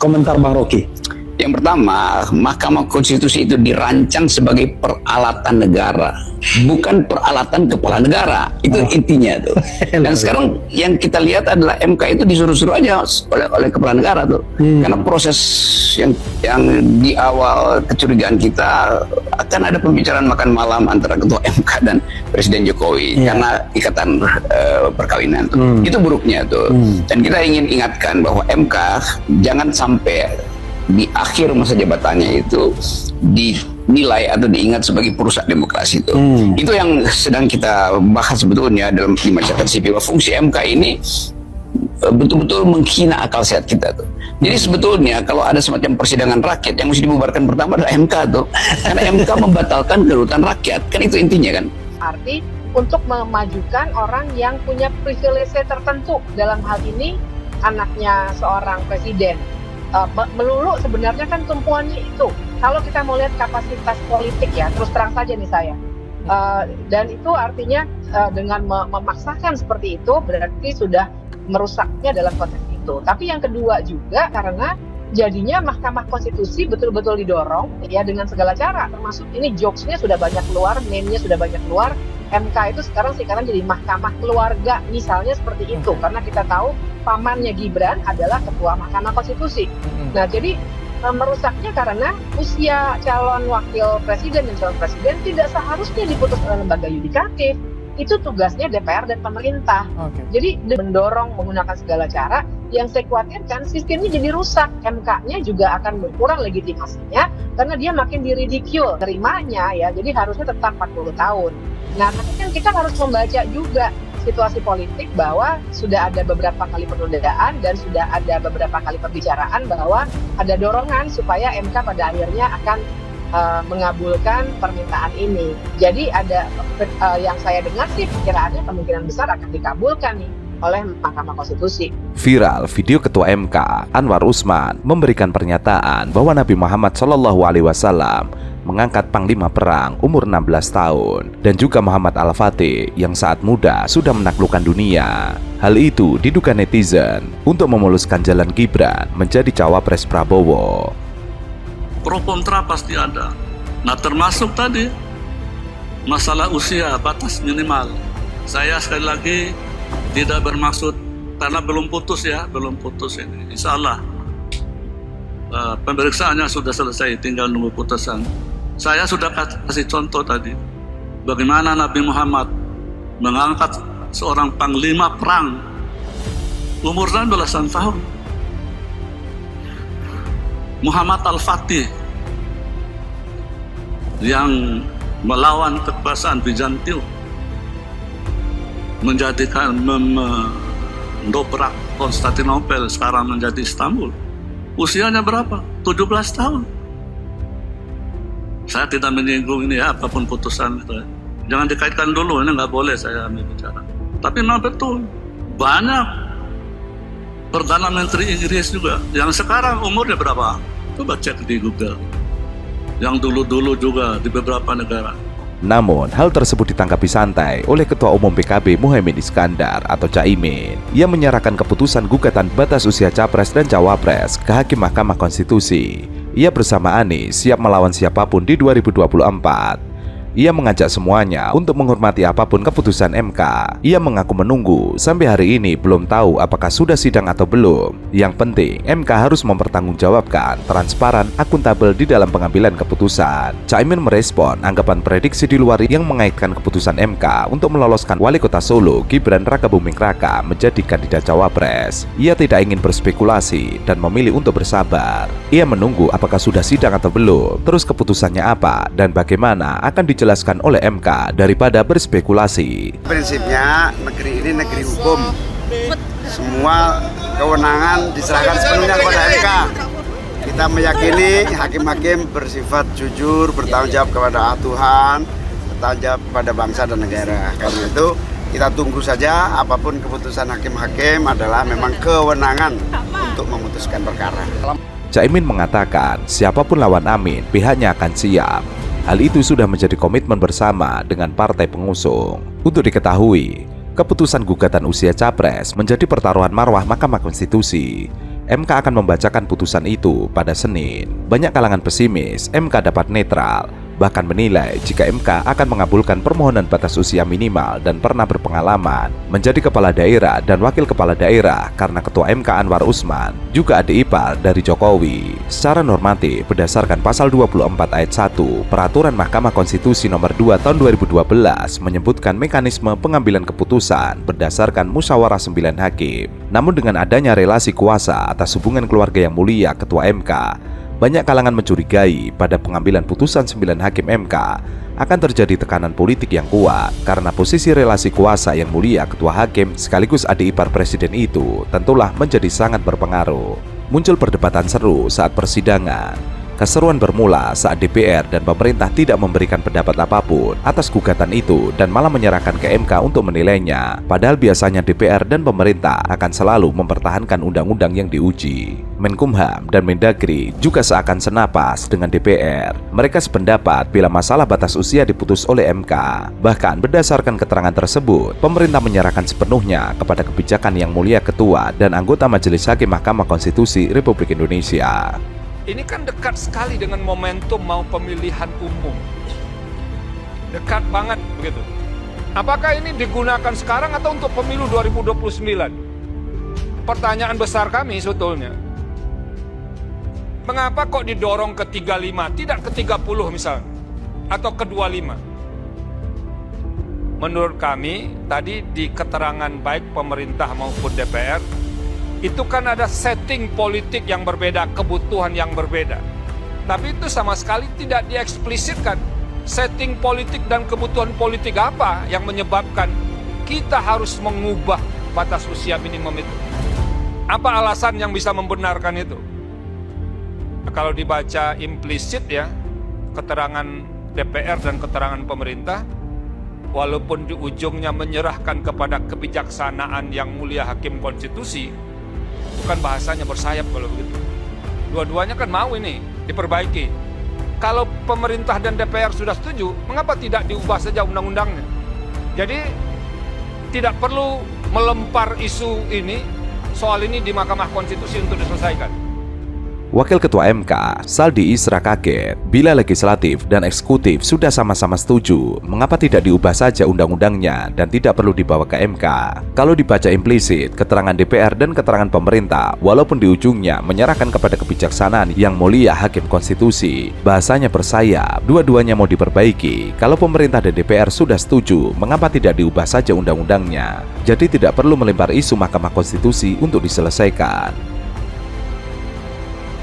Komentar Bang Rocky. Yang pertama, Mahkamah Konstitusi itu dirancang sebagai peralatan negara, bukan peralatan kepala negara. Itu intinya tuh. Dan sekarang yang kita lihat adalah MK itu disuruh-suruh aja oleh kepala negara tuh. Karena proses yang di awal kecurigaan kita akan ada pembicaraan makan malam antara ketua MK dan Presiden Jokowi karena ikatan perkawinan tuh. Itu buruknya tuh. Dan kita ingin ingatkan bahwa MK jangan sampai di akhir masa jabatannya itu dinilai atau diingat sebagai perusak demokrasi itu. Itu yang sedang kita bahas sebetulnya dalam di masyarakat sipil. Fungsi MK ini betul-betul menghina akal sehat kita tuh. Jadi sebetulnya kalau ada semacam persidangan rakyat yang mesti dibubarkan pertama adalah MK tuh. Karena MK membatalkan kedaulatan rakyat. Kan itu intinya kan. Arti untuk memajukan orang yang punya privilege tertentu, dalam hal ini anaknya seorang presiden. Melulu sebenarnya kan tumpuannya itu. Kalau kita mau lihat kapasitas politik ya, terus terang saja nih saya. Dan itu artinya dengan memaksakan seperti itu berarti sudah merusaknya dalam konteks itu. Tapi yang kedua juga karena jadinya Mahkamah Konstitusi betul-betul didorong ya dengan segala cara, termasuk ini jokesnya sudah banyak keluar, meme-nya sudah banyak keluar. MK itu sekarang jadi mahkamah keluarga misalnya seperti itu, karena kita tahu pamannya Gibran adalah ketua Mahkamah Konstitusi. Nah jadi merusaknya karena usia calon wakil presiden dan calon presiden tidak seharusnya diputus oleh lembaga yudikatif. Itu tugasnya DPR dan pemerintah. Jadi mendorong menggunakan segala cara, yang saya khawatirkan sistemnya jadi rusak. MK-nya juga akan berkurang legitimasinya karena dia makin diridicule terimanya ya. Jadi harusnya tetap 40 tahun. Nah, tapi kan kita harus membaca juga situasi politik bahwa sudah ada beberapa kali penundaan dan sudah ada beberapa kali pembicaraan bahwa ada dorongan supaya MK pada akhirnya akan mengabulkan permintaan ini. Jadi ada yang saya dengar sih perkiraannya kemungkinan besar akan dikabulkan nih oleh Mahkamah Konstitusi. Viral video Ketua MK Anwar Usman memberikan pernyataan bahwa Nabi Muhammad SAW mengangkat Panglima Perang umur 16 tahun dan juga Muhammad Al-Fatih yang saat muda sudah menaklukkan dunia. Hal itu diduga netizen untuk memuluskan jalan Gibran menjadi cawapres Prabowo. Pro kontra pasti ada. Nah termasuk tadi masalah usia batas minimal. Saya sekali lagi tidak bermaksud karena belum putus ini. Insya Allah pemeriksaannya sudah selesai, tinggal nunggu putusan. Saya sudah kasih contoh tadi bagaimana Nabi Muhammad mengangkat seorang panglima perang umur 16 tahun. Muhammad Al-Fatih yang melawan kekuasaan Bizantium, mendobrak Konstantinopel sekarang menjadi Istanbul. Usianya berapa? 17 tahun. Saya tidak menyinggung ini ya, apapun putusan itu. Jangan dikaitkan dulu, ini nggak boleh saya ambil bicara. Tapi memang betul, banyak Perdana Menteri Inggris juga yang sekarang umurnya berapa? Coba cek di Google. Yang dulu-dulu juga di beberapa negara. Namun, hal tersebut ditanggapi santai oleh Ketua Umum PKB Muhaimin Iskandar atau Caimin. Ia menyerahkan keputusan gugatan batas usia Capres dan Cawapres ke Hakim Mahkamah Konstitusi. Ia bersama Anies siap melawan siapapun di 2024. Ia mengajak semuanya untuk menghormati apapun keputusan MK. Ia mengaku menunggu sampai hari ini belum tahu apakah sudah sidang atau belum. Yang penting MK harus mempertanggungjawabkan, transparan, akuntabel di dalam pengambilan keputusan. Caimin merespon anggapan prediksi di luar yang mengaitkan keputusan MK untuk meloloskan Wali Kota Solo Gibran Rakabuming Raka menjadi kandidat Cawapres. Ia tidak ingin berspekulasi dan memilih untuk bersabar. Ia menunggu apakah sudah sidang atau belum, terus keputusannya apa dan bagaimana akan dijelaskan oleh MK daripada berspekulasi. Prinsipnya negeri ini negeri hukum. Semua kewenangan diserahkan sepenuhnya kepada MK. Kita meyakini hakim-hakim bersifat jujur, bertanggung jawab kepada Tuhan, bertanggung jawab kepada bangsa dan negara. Karena itu kita tunggu saja, apapun keputusan hakim-hakim adalah memang kewenangan untuk memutuskan perkara. Caimin mengatakan siapapun lawan Amin pihaknya akan siap. Hal itu sudah menjadi komitmen bersama dengan partai pengusung. Untuk diketahui, keputusan gugatan usia Capres menjadi pertaruhan marwah Mahkamah Konstitusi. MK akan membacakan putusan itu pada Senin. Banyak kalangan pesimis MK dapat netral, bahkan menilai jika MK akan mengabulkan permohonan batas usia minimal dan pernah berpengalaman menjadi kepala daerah dan wakil kepala daerah karena Ketua MK Anwar Usman juga adik ipar dari Jokowi. Secara normatif berdasarkan pasal 24 ayat 1 Peraturan Mahkamah Konstitusi nomor 2 tahun 2012 menyebutkan mekanisme pengambilan keputusan berdasarkan musyawarah 9 hakim. Namun dengan adanya relasi kuasa atas hubungan keluarga yang mulia Ketua MK, banyak kalangan mencurigai pada pengambilan putusan 9 hakim MK akan terjadi tekanan politik yang kuat karena posisi relasi kuasa yang mulia Ketua Hakim sekaligus adik ipar presiden itu tentulah menjadi sangat berpengaruh. Muncul perdebatan seru saat persidangan. Keseruan bermula saat DPR dan pemerintah tidak memberikan pendapat apapun atas gugatan itu dan malah menyerahkan ke MK untuk menilainya. Padahal biasanya DPR dan pemerintah akan selalu mempertahankan undang-undang yang diuji. Menkumham dan Mendagri juga seakan senapas dengan DPR. Mereka sependapat bila masalah batas usia diputus oleh MK. Bahkan berdasarkan keterangan tersebut, pemerintah menyerahkan sepenuhnya kepada kebijakan yang mulia Ketua dan anggota Majelis Hakim Mahkamah Konstitusi Republik Indonesia. Ini kan dekat sekali dengan momentum mau pemilihan umum. Dekat banget begitu. Apakah ini digunakan sekarang atau untuk pemilu 2029? Pertanyaan besar kami sebetulnya. Mengapa kok didorong ke 35, tidak ke 30 misalnya? Atau ke 25? Menurut kami, tadi di keterangan baik pemerintah maupun DPR, itu kan ada setting politik yang berbeda, kebutuhan yang berbeda. Tapi itu sama sekali tidak dieksplisitkan. Setting politik dan kebutuhan politik apa yang menyebabkan kita harus mengubah batas usia minimum itu? Apa alasan yang bisa membenarkan itu? Nah, kalau dibaca implisit ya, keterangan DPR dan keterangan pemerintah, walaupun di ujungnya menyerahkan kepada kebijaksanaan yang mulia Hakim Konstitusi, bukan bahasanya bersayap kalau begitu. Dua-duanya kan mau ini diperbaiki. Kalau pemerintah dan DPR sudah setuju, mengapa tidak diubah saja undang-undangnya? Jadi tidak perlu melempar isu ini, soal ini di Mahkamah Konstitusi untuk diselesaikan. Wakil Ketua MK, Saldi Isra kaget bila legislatif dan eksekutif sudah sama-sama setuju, mengapa tidak diubah saja undang-undangnya dan tidak perlu dibawa ke MK. Kalau dibaca implisit, keterangan DPR dan keterangan pemerintah, walaupun di ujungnya menyerahkan kepada kebijaksanaan yang mulia Hakim Konstitusi, bahasanya bersayap, dua-duanya mau diperbaiki. Kalau pemerintah dan DPR sudah setuju, mengapa tidak diubah saja undang-undangnya? Jadi tidak perlu melempar isu Mahkamah Konstitusi untuk diselesaikan.